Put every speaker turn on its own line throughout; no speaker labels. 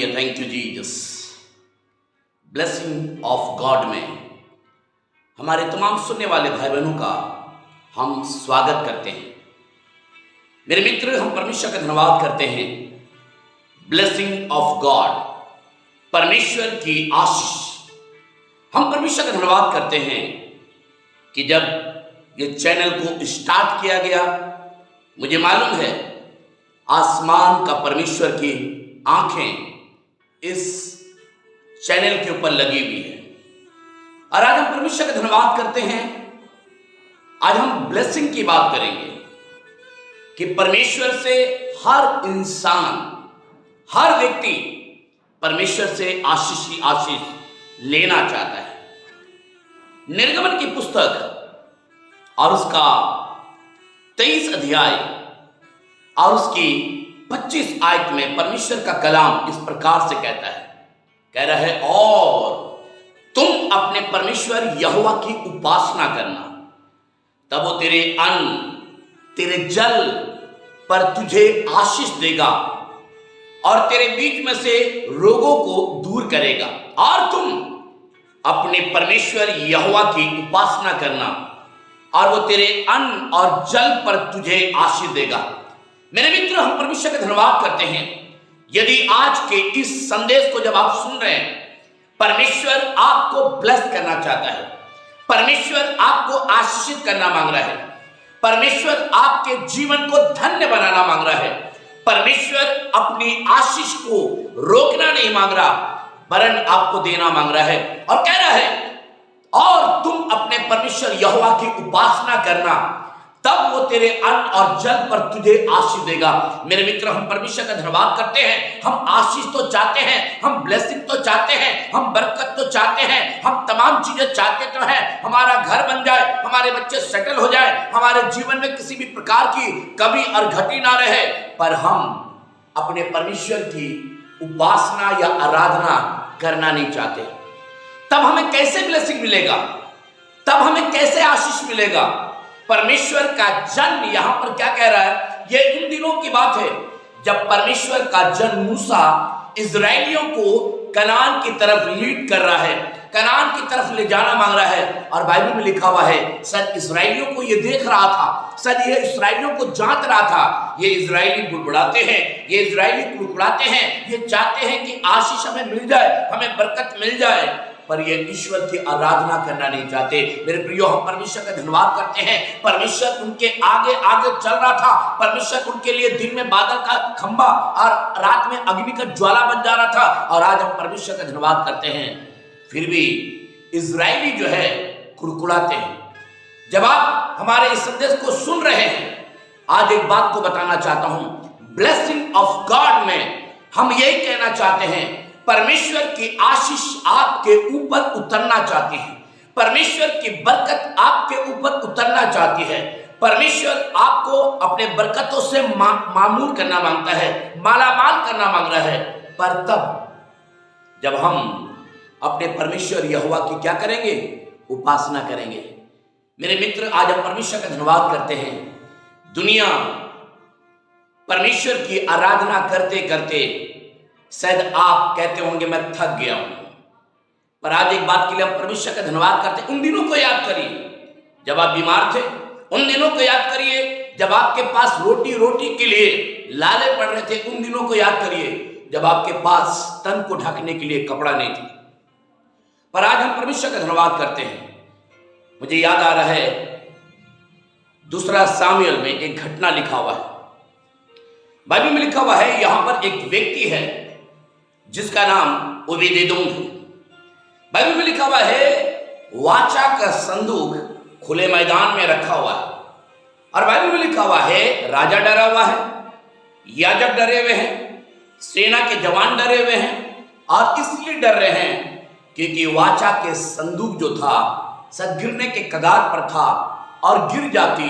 Thank you Jesus. Blessing of God में हमारे तमाम सुनने वाले भाई बहनों का हम स्वागत करते हैं। मेरे मित्र, हम परमेश्वर का धन्यवाद करते हैं। ब्लेसिंग ऑफ गॉड, परमेश्वर की आशीष। हम परमेश्वर का धन्यवाद करते हैं कि जब ये चैनल को स्टार्ट किया गया, मुझे मालूम है आसमान का परमेश्वर की आंखें इस चैनल के ऊपर लगी हुई है। और आज हम परमेश्वर का धन्यवाद करते हैं। आज हम ब्लेसिंग की बात करेंगे कि परमेश्वर से हर इंसान, हर व्यक्ति परमेश्वर से आशीष ही आशीष लेना चाहता है। निर्गमन की पुस्तक और उसका 23 अध्याय और उसकी 25 आयत में परमेश्वर का कलाम इस प्रकार से कहता है, कह रहा है, और तुम अपने परमेश्वर यहोवा की उपासना करना, तब वो तेरे अन्न, तेरे जल पर तुझे आशीष देगा और तेरे बीच में से रोगों को दूर करेगा। और तुम अपने परमेश्वर यहोवा की उपासना करना और वो तेरे अन्न और जल पर तुझे आशीष देगा। मेरे मित्र, हम परमेश्वर का धन्यवाद करते हैं। यदि आज के इस संदेश को जब आप सुन रहे हैं, परमेश्वर आपको ब्लेस करना चाहता है। परमेश्वर आपको आशीषित करना मांग रहा है। परमेश्वर आपके जीवन को धन्य बनाना मांग रहा है। परमेश्वर अपनी आशीष को रोकना नहीं मांग रहा, वरन आपको देना मांग रहा है। और कह रहा है, और तुम अपने परमेश्वर यहोवा की उपासना करना, तब वो तेरे अन्न और जल पर तुझे आशीष देगा। मेरे मित्र, हम परमेश्वर का धन्यवाद करते हैं। हम आशीष तो चाहते हैं, हम ब्लेसिंग तो चाहते हैं, हम बरकत तो चाहते हैं, हम तमाम चीजें चाहते तो हैं। हमारा घर बन जाए, हमारे बच्चे सेटल हो जाए, हमारे जीवन में किसी भी प्रकार की कमी और घटी ना रहे, पर हम अपने परमेश्वर की उपासना या आराधना करना नहीं चाहते। तब हमें कैसे ब्लेसिंग मिलेगा? तब हमें कैसे आशीष मिलेगा? परमेश्वर का जन यहां पर क्या कह रहा है? ये उन दिनों की बात है जब परमेश्वर का जन मूसा इजराइलियों को कनान की तरफ लीड कर रहा है, कनान की तरफ ले जाना मांग रहा है। और बाइबल में लिखा हुआ है, सर इजराइलियों को ये देख रहा था, सर ये इजराइलियों को जांच रहा था। ये इजराइली बुड़बुड़ाते हैं, ये इजराइली कुड़कुड़ाते हैं, ये चाहते हैं कि आशीष हमें मिल जाए, हमें बरकत मिल जाए, पर ये ईश्वर की आराधना करना नहीं चाहते। मेरे प्रियो, हम परमेश्वर का धन्यवाद करते हैं। परमेश्वर उनके आगे आगे चल रहा था। परमेश्वर उनके लिए दिन में बादल का खंभा और रात में अग्नि का ज्वाला बन जा रहा था। और आज हम परमेश्वर का धन्यवाद करते हैं, फिर भी इजराइली जो है कुड़कुड़ाते हैं। जब आप हमारे इस संदेश को सुन रहे हैं, आज एक बात को बताना चाहता हूं। ब्लेसिंग ऑफ गॉड में हम यही कहना चाहते हैं, परमेश्वर की आशीष आपके ऊपर उतरना चाहती है। परमेश्वर की बरकत आपके ऊपर उतरना चाहती है। परमेश्वर आपको अपने बरकतों से मामूर करना मांगता है, मालामाल करना मांग रहा है। पर तब जब हम अपने परमेश्वर यहोवा की क्या करेंगे? उपासना करेंगे। मेरे मित्र, आज हम परमेश्वर का धन्यवाद करते हैं। दुनिया परमेश्वर की आराधना करते करते शायद आप कहते होंगे मैं थक गया हूं, पर आज एक बात के लिए हम परमेश्वर का धन्यवाद करते हैं। उन दिनों को याद करिए जब आप बीमार थे, उन दिनों को याद करिए जब आपके पास रोटी के लिए लाले पड़ रहे थे, उन दिनों को याद करिए जब आपके पास तन को ढकने के लिए कपड़ा नहीं था। पर आज हम परमेश्वर का धन्यवाद करते हैं। मुझे याद आ रहा है, दूसरा सामुएल में एक घटना लिखा हुआ है, बाइबल में लिखा हुआ है। यहां पर एक व्यक्ति है जिसका नाम ओबेदेदोम है। बाइबल में लिखा हुआ है, वाचा का संदूक खुले मैदान में रखा हुआ है। और बाइबल में लिखा हुआ है, राजा डरा हुआ है, याजक डरे हुए हैं, सेना के जवान डरे हुए हैं। और इसलिए डर रहे हैं क्योंकि वाचा के संदूक जो था सब गिरने के कगार पर था, और गिर जाती।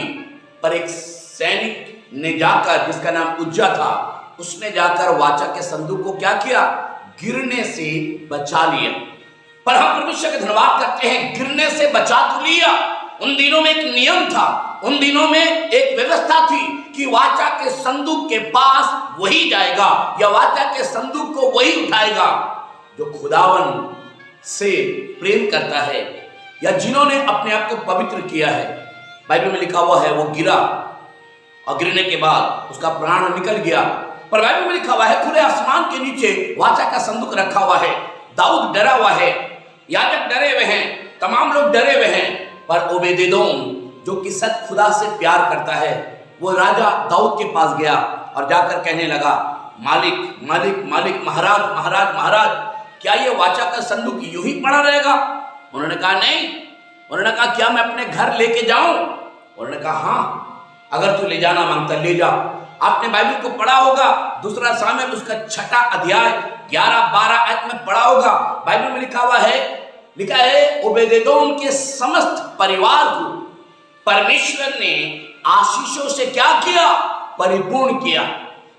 पर एक सैनिक ने जाकर, जिसका नाम उज्जा था, उसने जाकर वाचा के संदूक को क्या किया? गिरने से बचा लिया। पर हम परमेश्वर का धन्यवाद करते हैं, गिरने से बचा तो लिया, उन दिनों में एक नियम था, उन दिनों में एक व्यवस्था थी कि वाचा के संदूक के पास वही जाएगा या वाचा के संदूक को वही उठाएगा जो खुदावन से प्रेम करता है या जिन्होंने अपने आप को पवित्र किया है। बाइबल में लिखा हुआ है वो गिरा और गिरने के बाद उसका प्राण निकल गया, पर बाइबल में लिखा हुआ है खुले आसमान के नीचे वाचा का संदूक रखा हुआ है। दाऊद डरा हुआ है, याजक डरे हुए हैं, तमाम लोग डरे हुए हैं, पर ओबेदेदोम जो कि सच खुदा से प्यार करता है वो राजा दाऊद के पास गया और जाकर कहने लगा, मालिक मालिक मालिक, महाराज महाराज महाराज, क्या ये वाचा का संदूक यूं ही पड़ा रहेगा? उन्होंने कहा नहीं। उन्होंने कहा क्या मैं अपने घर लेके जाऊं? उन्होंने कहा हाँ, अगर तू ले जाना मांगता ले जा। आपने बाइबल को पढ़ा होगा, दूसरा सामुएल उसका 6 अध्याय 11-12 आयत में पढ़ा होगा। बाइबल में लिखा है ओबेदेदोम के समस्त परिवार को परमेश्वर ने आशीषों से क्या किया? परिपूर्ण किया।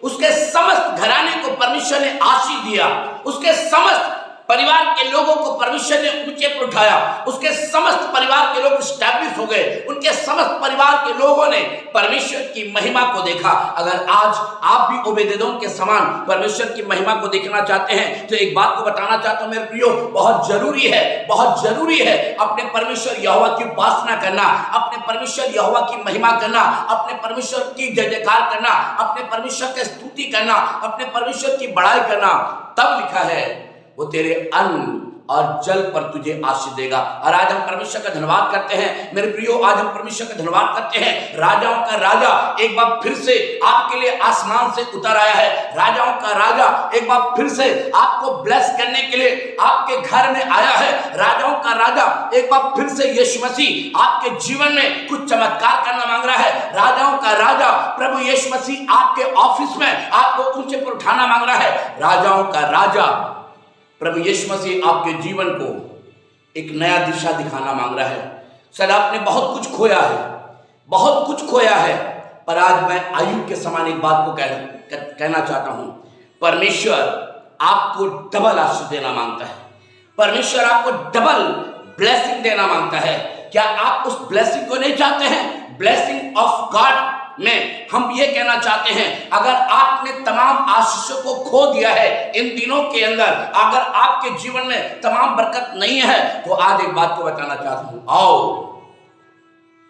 उसके समस्त घराने को परमेश्वर ने आशीष दिया, उसके समस्त परिवार के लोगों को परमेश्वर ने ऊंचे पर उठाया, उसके समस्त परिवार के लोग स्टैब्लिश हो गए, उनके समस्त परिवार के लोगों ने परमेश्वर की महिमा को देखा। अगर आज आप भी ओबेदेदोम के समान परमेश्वर की महिमा को देखना चाहते हैं तो एक बात को बताना चाहता हूं मेरे प्रियो, बहुत जरूरी है अपने परमेश्वर यहोवा की उपासना करना, अपने परमेश्वर यहोवा की महिमा करना, अपने परमेश्वर की जय जयकार करना, अपने परमेश्वर की स्तुति करना, अपने परमेश्वर की बड़ाई करना। तब लिखा है वो तेरे अन्न और जल पर तुझे आशीष देगा। और आज हम परमेश्वर का धन्यवाद करते हैं मेरे प्रियो, आज हम परमेश्वर का धन्यवाद करते हैं। राजाओं का राजा एक बार फिर से आपके लिए आसमान से उतर आया है। राजाओं का राजा एक बार फिर से आपको ब्लेस करने के लिए आपके घर में आया है। राजाओं का राजा एक बार फिर से यीशु मसीह आपके जीवन में कुछ चमत्कार करना मांग रहा है। राजाओं का राजा प्रभु यीशु मसीह आपके ऑफिस में आपको ऊंचे पर उठाना मांग रहा है। राजाओं का राजा प्रभु यीशु मसीह आपके जीवन को एक नया दिशा दिखाना मांग रहा है। शायद आपने बहुत कुछ खोया है, पर आज मैं आयुब के समान एक बात को कहना चाहता हूं। परमेश्वर आपको डबल आशीष देना मांगता है, परमेश्वर आपको डबल ब्लेसिंग देना मांगता है। क्या आप उस ब्लेसिंग को नहीं चाहते हैं? ब्लेसिंग ऑफ गॉड में हम ये कहना चाहते हैं, अगर आपने तमाम आशीषों को खो दिया है इन दिनों के अंदर, अगर आपके जीवन में तमाम बरकत नहीं है, तो आज एक बात को बताना चाहता हूं, आओ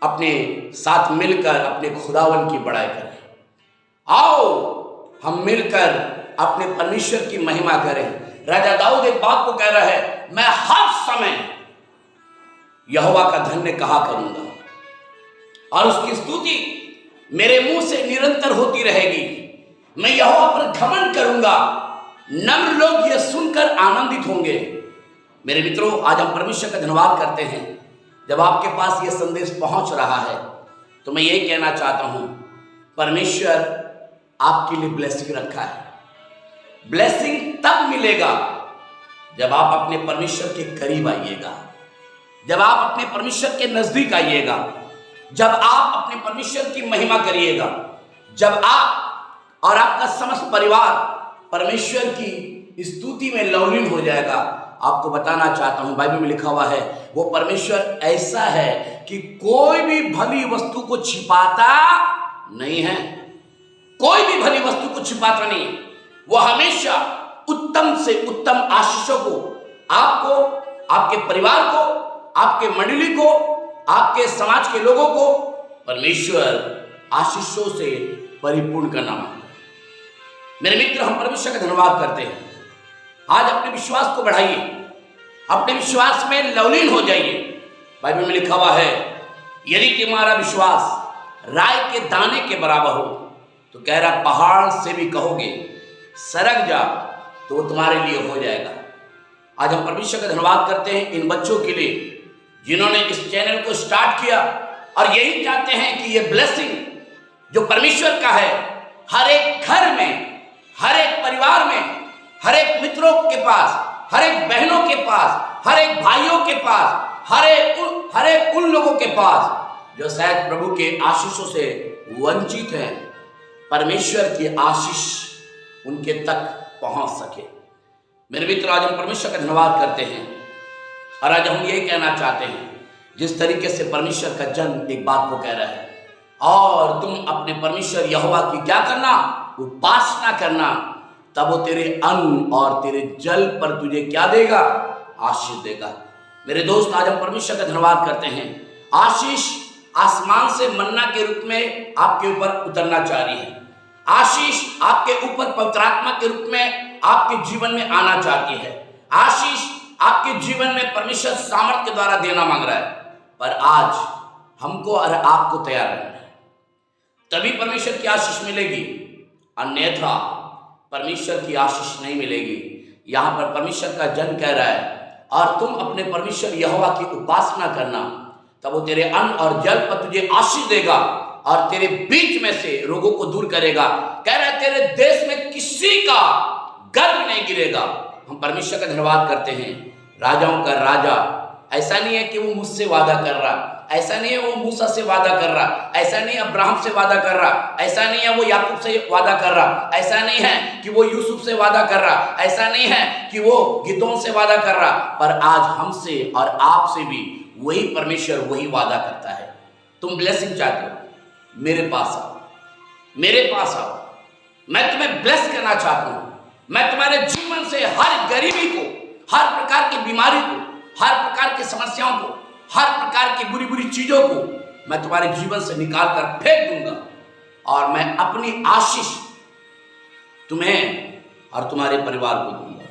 अपने साथ मिलकर अपने खुदावन की बड़ाई करें। आओ हम मिलकर अपने परमेश्वर की महिमा करें। राजा दाऊद एक बात को कह रहा है, मैं हर समय यहोवा का धन्य कहा करूंगा और उसकी स्तुति मेरे मुंह से निरंतर होती रहेगी। मैं यहोवा पर घमंड करूंगा, नम्र लोग यह सुनकर आनंदित होंगे। मेरे मित्रों, आज हम परमेश्वर का धन्यवाद करते हैं। जब आपके पास यह संदेश पहुंच रहा है तो मैं यही कहना चाहता हूं, परमेश्वर आपके लिए ब्लेसिंग रखा है। ब्लेसिंग तब मिलेगा जब आप अपने परमेश्वर के करीब आइएगा, जब आप अपने परमेश्वर के नजदीक आइएगा, जब आप अपने परमेश्वर की महिमा करिएगा, जब आप और आपका समस्त परिवार परमेश्वर की स्तुति में लवलीन हो जाएगा। आपको बताना चाहता हूं, बाइबल में लिखा हुआ है वो परमेश्वर ऐसा है कि कोई भी भली वस्तु को छिपाता नहीं है, कोई भी भली वस्तु को छिपाता नहीं। वो हमेशा उत्तम से उत्तम आशीषों को आपको, आपके परिवार को, आपके मंडली को, आपके समाज के लोगों को परमेश्वर आशीषों से परिपूर्ण करना मांगता है। मेरे मित्र, हम परमेश्वर का धन्यवाद करते हैं। आज अपने विश्वास को बढ़ाइए, अपने विश्वास में लवलीन हो जाइए। बाइबल में लिखा हुआ है, यदि तुम्हारा विश्वास राई के दाने के बराबर हो तो कह रहा पहाड़ से भी कहोगे सरक जा तो वो तुम्हारे लिए हो जाएगा। आज हम परमेश्वर का धन्यवाद करते हैं इन बच्चों के लिए जिन्होंने इस चैनल को स्टार्ट किया और यही चाहते हैं कि ये ब्लेसिंग जो परमेश्वर का है हर एक घर में, हर एक परिवार में, हर एक मित्रों के पास, हर एक बहनों के पास, हर एक भाइयों के पास, हर एक उन लोगों के पास जो शायद प्रभु के आशीषों से वंचित हैं, परमेश्वर की आशीष उनके तक पहुंच सके। मेरे मित्र, आज हम परमेश्वर का धन्यवाद करते हैं और आज हम ये कहना चाहते हैं, जिस तरीके से परमेश्वर का जन एक बात को कह रहा है, और तुम अपने परमेश्वर यहोवा की क्या करना, उपासना करना, तब वो तेरे अन्न और तेरे जल पर तुझे क्या देगा, आशीष देगा। मेरे दोस्त, आज हम परमेश्वर का धन्यवाद करते हैं। आशीष आसमान से मन्ना के रूप में आपके ऊपर उतरना चाह रही है। आशीष आपके ऊपर पवित्र आत्मा के रूप में आपके जीवन में आना चाहती है। आशीष आपके जीवन में परमेश्वर सामर्थ के द्वारा देना मांग रहा है। पर आज हमको और आपको तैयार रहना है, तभी परमेश्वर की आशीष मिलेगी, अन्यथा परमेश्वर की आशीष नहीं मिलेगी। यहां पर परमेश्वर का जन कह रहा है, और तुम अपने परमेश्वर यहोवा की उपासना करना, तब वो तेरे अन्न और जल पर तुझे आशीष देगा और तेरे बीच में से रोगों को दूर करेगा। कह रहा है तेरे देश में किसी का गर्भ नहीं गिरेगा। हम परमेश्वर का धन्यवाद करते हैं, राजाओं का राजा। ऐसा नहीं है कि वो मुझसे वादा कर रहा, ऐसा नहीं है वो मूसा से वादा कर रहा, ऐसा नहीं है अब्राहम से वादा कर रहा, ऐसा नहीं है वो याकूब से वादा कर रहा, ऐसा नहीं है कि वो यूसुफ से वादा कर रहा, ऐसा नहीं है कि वो गिदोन से वादा कर रहा, पर आज हमसे और आपसे भी वही परमेश्वर वही वादा करता है। तुम ब्लेसिंग चाहते हो, मेरे पास आओ, मेरे पास आओ। मैं तुम्हें ब्लेस करना चाहता हूं। मैं तुम्हारे जीवन से हर गरीबी को, हर प्रकार की बीमारी को, हर प्रकार की समस्याओं को, हर प्रकार की बुरी बुरी चीजों को मैं तुम्हारे जीवन से निकाल कर फेंक दूंगा, और मैं अपनी आशीष तुम्हें और तुम्हारे परिवार को दूंगा।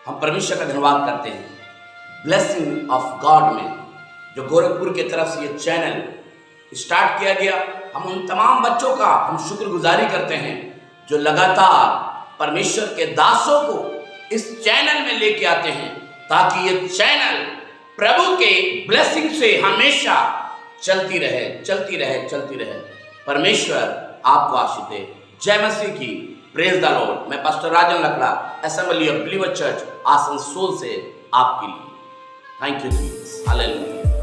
हम परमेश्वर का धन्यवाद करते हैं। ब्लेसिंग ऑफ गॉड में जो गोरखपुर की तरफ से ये चैनल स्टार्ट किया गया, हम उन तमाम बच्चों का हम शुक्रगुजारी करते हैं जो लगातार परमेश्वर के दासों को इस चैनल में लेके आते हैं, ताकि ये चैनल प्रभु के ब्लेसिंग से हमेशा चलती रहे, चलती रहे, चलती रहे। परमेश्वर आपको आशीष दे। जय मसीह की। Praise the Lord. मैं pastor Rajan Lakra, assembly of believer church Asansol से आपके लिए। Thank you Jesus. हालेलुया।